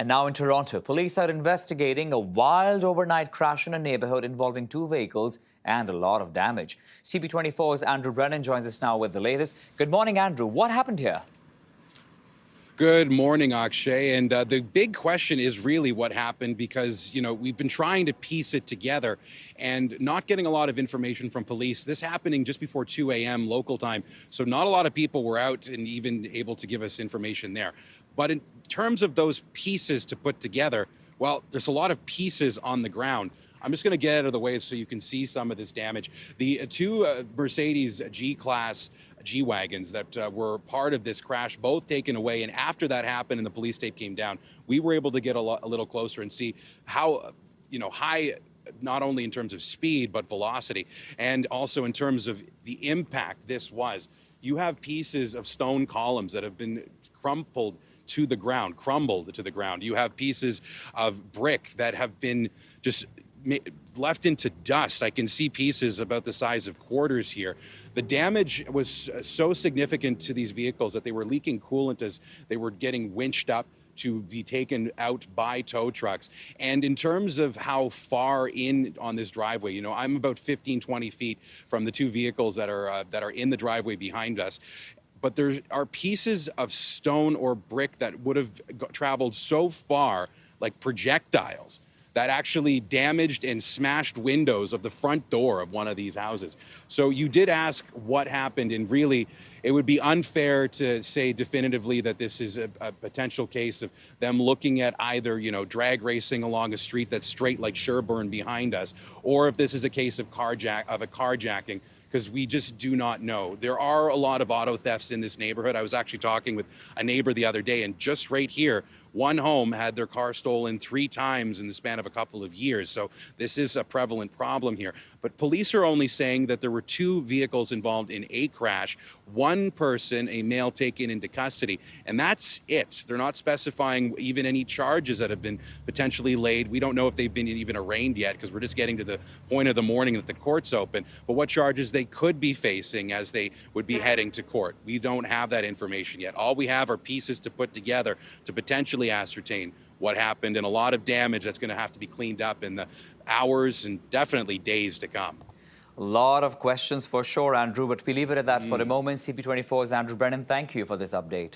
And now in Toronto, police are investigating a wild overnight crash in a neighborhood involving two vehicles and a lot of damage. CP24's Andrew Brennan joins us now with the latest. Good morning, Andrew. What happened here? Good morning, Akshay. And the big question is really what happened because, we've been trying to piece it together and not getting a lot of information from police. This happening just before 2 a.m. local time. So not a lot of people were out and even able to give us information there. But in terms of those pieces to put together, well, there's a lot of pieces on the ground. I'm just going to get out of the way so you can see some of this damage. The two Mercedes G-Class G-Wagons that were part of this crash, both taken away. And after that happened and the police tape came down, we were able to get a little closer and see how, high, not only in terms of speed, but velocity, and also in terms of the impact this was. You have pieces of stone columns that have been crumbled to the ground. You have pieces of brick that have been just left into dust. I can see pieces about the size of quarters here. The damage was so significant to these vehicles that they were leaking coolant as they were getting winched up to be taken out by tow trucks. And in terms of how far in on this driveway, I'm about 15, 20 feet from the two vehicles that are in the driveway behind us. But there are pieces of stone or brick that would have traveled so far, like projectiles, that actually damaged and smashed windows of the front door of one of these houses. So you did ask what happened, and really, it would be unfair to say definitively that this is a potential case of them looking at either, drag racing along a street that's straight like Sherbourne behind us, or if this is a case of carjacking, because we just do not know. There are a lot of auto thefts in this neighborhood. I was actually talking with a neighbor the other day, and just right here, one home had their car stolen 3 times in the span of a couple of years. So this is a prevalent problem here. But police are only saying that there were 2 vehicles involved in a crash, 1 person, a male, taken into custody, and that's it. They're not specifying even any charges that have been potentially laid. We don't know if they've been even arraigned yet because we're just getting to the point of the morning that the court's open, but what charges they could be facing as they would be heading to court. We don't have that information yet. All we have are pieces to put together to potentially ascertain what happened, and a lot of damage that's going to have to be cleaned up in the hours and definitely days to come. A lot of questions for sure, Andrew, but we leave it at that for the moment. CP24's Andrew Brennan, thank you for this update.